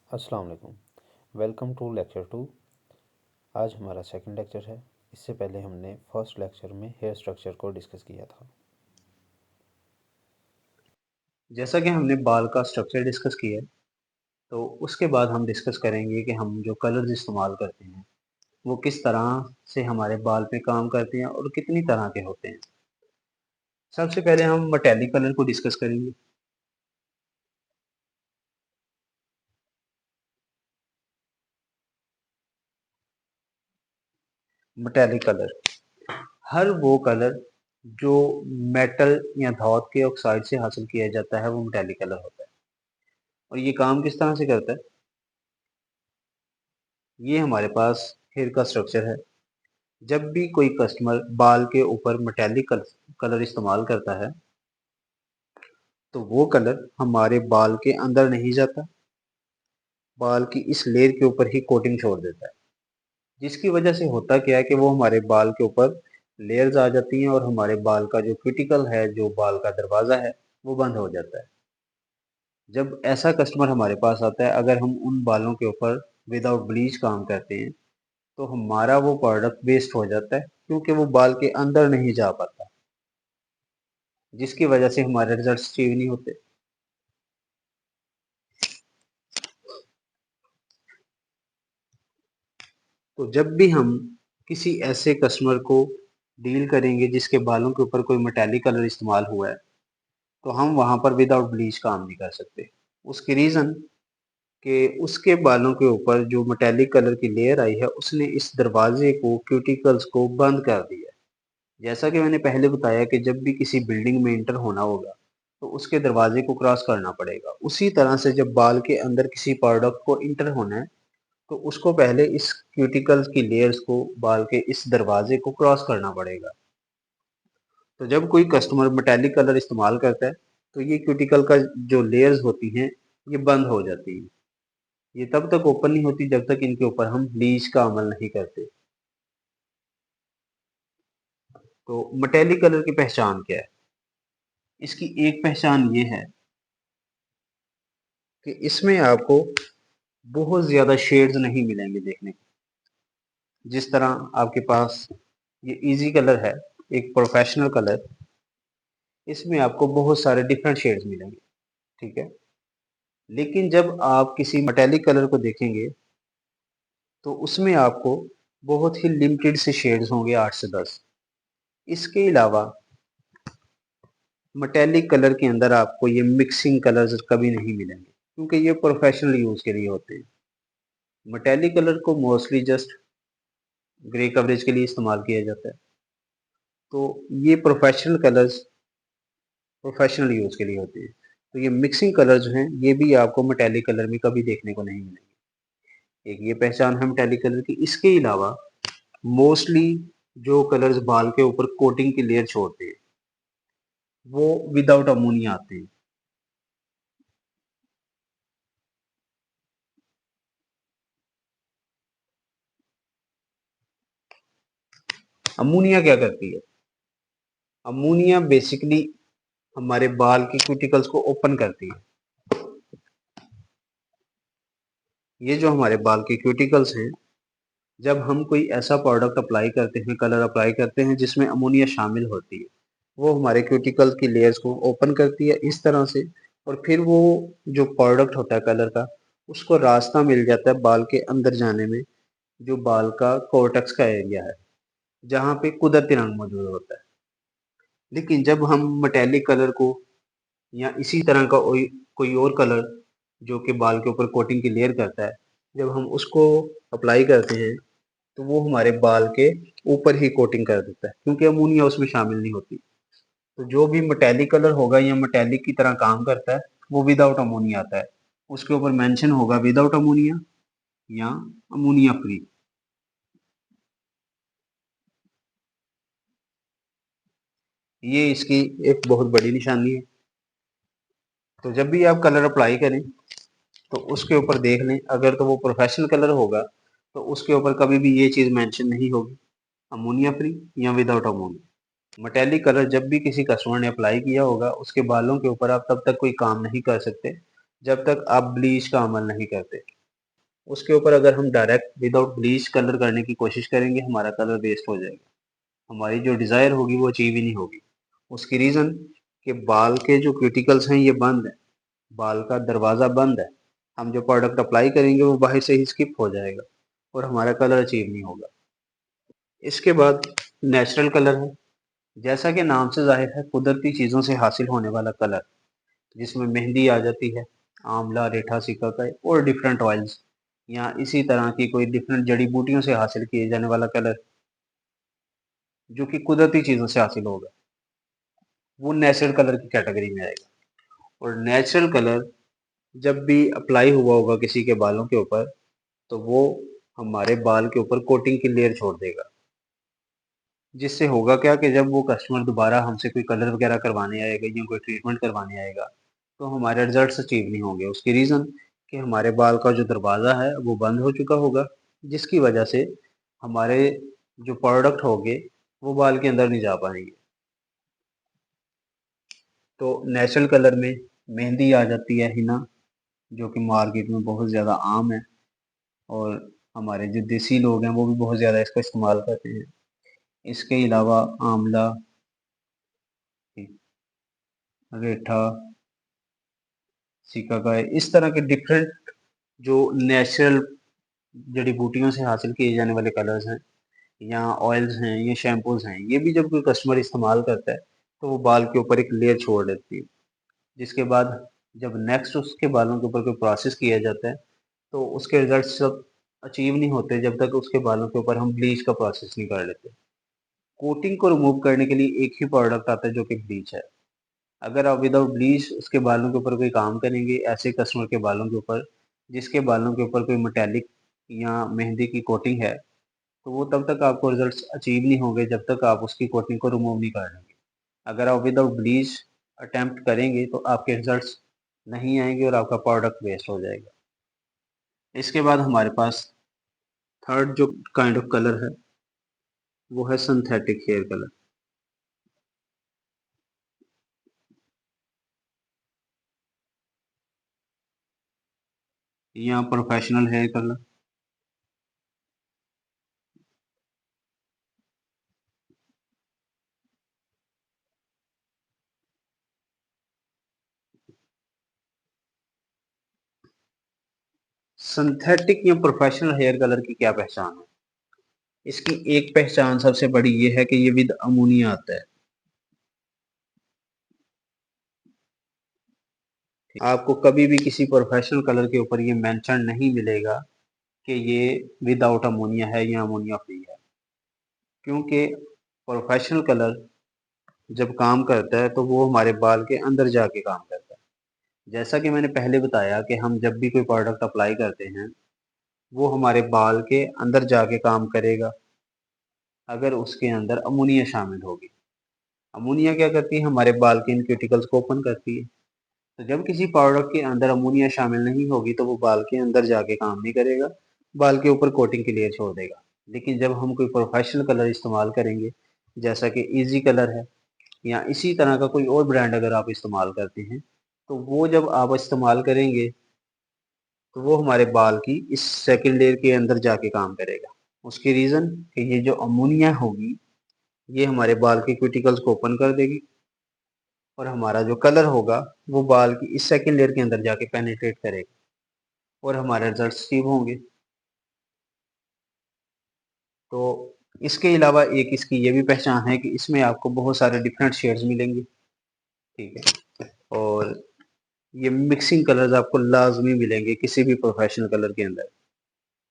अस्सलाम वालेकुम। Welcome to lecture 2। आज हमारा सेकंड लेक्चर है। इससे पहले हमने फर्स्ट लेक्चर में हेयर स्ट्रक्चर को डिस्कस किया था। जैसा कि हमने बाल का स्ट्रक्चर डिस्कस किया, तो उसके बाद हम डिस्कस करेंगे कि हम जो कलर्स इस्तेमाल करते हैं वो किस तरह से हमारे बाल पे काम करते हैं और कितनी तरह के होते हैं। सबसे पहले हम मेटेलिक कलर को डिस्कस करेंगे। मेटेलिक कलर हर वो कलर जो मेटल या धातु के ऑक्साइड से हासिल किया जाता है वो मेटेलिक कलर होता है। और ये काम किस तरह से करता है, ये हमारे पास हेयर का स्ट्रक्चर है। जब भी कोई कस्टमर बाल के ऊपर मेटेलिक कलर इस्तेमाल करता है तो वो कलर हमारे बाल के अंदर नहीं जाता, बाल की इस लेयर के ऊपर ही कोटिंग छोड़ देता है। जिसकी वजह से होता क्या है कि वो हमारे बाल के ऊपर लेयर्स आ जाती हैं और हमारे बाल का जो क्यूटिकल है, जो बाल का दरवाजा है, वो बंद हो जाता है। जब ऐसा कस्टमर हमारे पास आता है, अगर हम उन बालों के ऊपर विदाउट ब्लीच काम करते हैं तो हमारा वो प्रोडक्ट वेस्ट हो जाता है, क्योंकि वो बाल के अंदर नहीं जा पाता, जिसकी वजह से हमारे रिजल्ट अचीव नहीं होते। तो जब भी हम किसी ऐसे कस्टमर को डील करेंगे जिसके बालों के ऊपर कोई मेटेलिक कलर इस्तेमाल हुआ है, तो हम वहां पर विदाउट ब्लीच काम नहीं कर सकते। उसकी रीजन कि उसके बालों के ऊपर जो मेटेलिक कलर की लेयर आई है उसने इस दरवाजे को, क्यूटिकल्स को बंद कर दिया है। जैसा कि मैंने पहले बताया कि जब भी किसी बिल्डिंग में इंटर होना होगा तो उसके दरवाजे को क्रॉस करना पड़ेगा। उसी तरह से जब बाल के अंदर किसी प्रोडक्ट को इंटर होना है तो उसको पहले इस क्यूटिकल्स की लेयर्स को, बाल के इस दरवाजे को क्रॉस करना पड़ेगा। तो जब कोई कस्टमर मेटेलिक कलर इस्तेमाल करता है तो ये क्यूटिकल का जो लेयर्स होती हैं ये बंद हो जाती हैं। ये तब तक ओपन नहीं होती जब तक इनके ऊपर हम ब्लीच का अमल नहीं करते। तो मेटेलिक कलर की पहचान क्या है? इसकी एक पहचान ये है कि इसमें आपको बहुत ज्यादा शेड्स नहीं मिलेंगे देखने को। जिस तरह आपके पास ये इजी कलर है, एक प्रोफेशनल कलर, इसमें आपको बहुत सारे डिफरेंट शेड्स मिलेंगे, ठीक है। लेकिन जब आप किसी मेटेलिक कलर को देखेंगे तो उसमें आपको बहुत ही लिमिटेड से शेड्स होंगे, 8 से 10। इसके अलावा मेटेलिक कलर के अंदर आपको ये मिक्सिंग कलर्स कभी नहीं मिलेंगे, क्योंकि ये प्रोफेशनल यूज के लिए होते हैं। मेटेलिक कलर को मोस्टली जस्ट ग्रे कवरेज के लिए इस्तेमाल किया जाता है। तो ये प्रोफेशनल कलर्स प्रोफेशनल यूज के लिए होते हैं। तो ये मिक्सिंग कलर जो हैं ये भी आपको मेटेलिक कलर में कभी देखने को नहीं मिलेंगे। एक ये पहचान है मेटेलिक कलर की। इसके अलावा मोस्टली जो कलर्स बाल के ऊपर कोटिंग की लेयर छोड़ते हैं वो विदाउट अमोनिया आते हैं। अमोनिया क्या करती है? अमोनिया बेसिकली हमारे बाल की क्यूटिकल्स को ओपन करती है। ये जो हमारे बाल के क्यूटिकल्स हैं, जब हम कोई ऐसा प्रोडक्ट अप्लाई करते हैं, कलर अप्लाई करते हैं जिसमें अमोनिया शामिल होती है, वो हमारे क्यूटिकल की लेयर्स को ओपन करती है इस तरह से। और फिर वो जो प्रोडक्ट होता है कलर का, उसको रास्ता मिल जाता है बाल के अंदर जाने में, जो बाल का कोर्टेक्स का एरिया है, जहाँ पे कुदरती रंग मौजूद होता है। लेकिन जब हम मेटेलिक कलर को या इसी तरह का कोई और कलर जो कि बाल के ऊपर कोटिंग की लेयर करता है, जब हम उसको अप्लाई करते हैं तो वो हमारे बाल के ऊपर ही कोटिंग कर देता है, क्योंकि अमोनिया उसमें शामिल नहीं होती। तो जो भी मेटेलिक कलर होगा या मेटेलिक की तरह काम करता है वो विदाउट अमोनिया आता है। उसके ऊपर मेंशन होगा विदाउट अमोनिया या अमोनिया फ्री। ये इसकी एक बहुत बड़ी निशानी है। तो जब भी आप कलर अप्लाई करें तो उसके ऊपर देख लें, अगर तो वो प्रोफेशनल कलर होगा तो उसके ऊपर कभी भी ये चीज़ मेंशन नहीं होगी, अमोनिया फ्री या विदाउट अमोनिया। मेटेलिक कलर जब भी किसी कस्टमर ने अप्लाई किया होगा उसके बालों के ऊपर आप तब तक कोई काम नहीं कर सकते जब तक आप ब्लीच का अमल नहीं करते। उसके ऊपर अगर हम डायरेक्ट विदाउट ब्लीच कलर करने की कोशिश करेंगे, हमारा कलर वेस्ट हो जाएगा, हमारी जो डिज़ायर होगी वो अचीव ही नहीं होगी। उसकी रीज़न कि बाल के जो क्यूटिकल्स हैं ये बंद है, बाल का दरवाज़ा बंद है, हम जो प्रोडक्ट अप्लाई करेंगे वो बाहर से ही स्किप हो जाएगा और हमारा कलर अचीव नहीं होगा। इसके बाद नेचुरल कलर है, जैसा कि नाम से ज़ाहिर है कुदरती चीज़ों से हासिल होने वाला कलर, जिसमें मेहंदी आ जाती है, आंवला, रेठा, सिकाकाई और डिफरेंट ऑयल्स या इसी तरह की कोई डिफरेंट जड़ी बूटियों से हासिल किए जाने वाला कलर, जो कि कुदरती चीज़ों से हासिल होगा, वो नेचुरल कलर की कैटेगरी में आएगा। और नेचुरल कलर जब भी अप्लाई हुआ होगा किसी के बालों के ऊपर, तो वो हमारे बाल के ऊपर कोटिंग की लेयर छोड़ देगा, जिससे होगा क्या कि जब वो कस्टमर दोबारा हमसे कोई कलर वगैरह करवाने आएगा या कोई ट्रीटमेंट करवाने आएगा, तो हमारे रिजल्ट्स अचीव नहीं होंगे। उसकी रीज़न कि हमारे बाल का जो दरवाज़ा है वो बंद हो चुका होगा, जिसकी वजह से हमारे जो प्रोडक्ट होंगे वो बाल के अंदर नहीं जा पाएंगे। तो नेचुरल कलर में मेहंदी आ जाती है, हिना, जो कि मार्केट में बहुत ज़्यादा आम है और हमारे जो देसी लोग हैं वो भी बहुत ज़्यादा इसका इस्तेमाल करते हैं। इसके अलावा आंवला, रेठा, सिकाकाई, इस तरह के डिफरेंट जो नेचुरल जड़ी बूटियों से हासिल किए जाने वाले कलर्स हैं या ऑयल्स हैं या शैम्पूज हैं, ये भी जब कोई कस्टमर इस्तेमाल करता है तो वो बाल के ऊपर एक लेयर छोड़ देती है, जिसके बाद जब नेक्स्ट उसके बालों के ऊपर कोई प्रोसेस किया जाता है तो उसके रिजल्ट्स सब अचीव नहीं होते जब तक उसके बालों के ऊपर हम ब्लीच का प्रोसेस नहीं कर लेते। कोटिंग को रिमूव करने के लिए एक ही प्रोडक्ट आता है जो कि ब्लीच है। अगर आप विदाउट ब्लीच उसके बालों के ऊपर कोई काम करेंगे, ऐसे कस्टमर के बालों के ऊपर जिसके बालों के ऊपर कोई मेटेलिक या मेहंदी की कोटिंग है, तो वो तब तक आपको रिजल्ट्स अचीव नहीं होंगे जब तक आप उसकी कोटिंग को रिमूव नहीं कर लेंगे। अगर आप विदाउट ब्लीच अटेम्प्ट करेंगे तो आपके रिजल्ट्स नहीं आएंगे और आपका प्रोडक्ट वेस्ट हो जाएगा। इसके बाद हमारे पास थर्ड जो काइंड ऑफ कलर है वो है सिंथेटिक हेयर कलर या प्रोफेशनल हेयर कलर। सिंथेटिक या प्रोफेशनल हेयर कलर की क्या पहचान है? इसकी एक पहचान सबसे बड़ी ये है कि ये विद अमोनिया आता है। आपको कभी भी किसी प्रोफेशनल कलर के ऊपर ये मेंशन नहीं मिलेगा कि ये विदाउट अमोनिया है या अमोनिया फ्री है, क्योंकि प्रोफेशनल कलर जब काम करता है तो वो हमारे बाल के अंदर जाके काम करता है। जैसा कि मैंने पहले बताया कि हम जब भी कोई प्रोडक्ट अप्लाई करते हैं वो हमारे बाल के अंदर जाके काम करेगा अगर उसके अंदर अमोनिया शामिल होगी। अमोनिया क्या करती है? हमारे बाल के इन क्यूटिकल्स को ओपन करती है। तो जब किसी प्रोडक्ट के अंदर अमोनिया शामिल नहीं होगी तो वो बाल के अंदर जाके काम नहीं करेगा, बाल के ऊपर कोटिंग की लेयर छोड़ देगा। लेकिन जब हम कोई प्रोफेशनल कलर इस्तेमाल करेंगे, जैसा कि इजी कलर है या इसी तरह का कोई और ब्रांड अगर आप इस्तेमाल करते हैं, तो वो जब आप इस्तेमाल करेंगे तो वो हमारे बाल की इस सेकंड लेयर के अंदर जाके काम करेगा। उसकी रीज़न कि ये जो अमोनिया होगी ये हमारे बाल के क्यूटिकल्स को ओपन कर देगी और हमारा जो कलर होगा वो बाल की इस सेकंड लेयर के अंदर जाके पेनिट्रेट करेगा और हमारे रिजल्ट्स अचीव होंगे। तो इसके अलावा एक इसकी ये भी पहचान है कि इसमें आपको बहुत सारे डिफरेंट शेड्स मिलेंगे, ठीक है, और ये मिक्सिंग कलर्स आपको लाजमी मिलेंगे किसी भी प्रोफेशनल कलर के अंदर,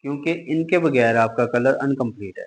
क्योंकि इनके बगैर आपका कलर अनकम्प्लीट है।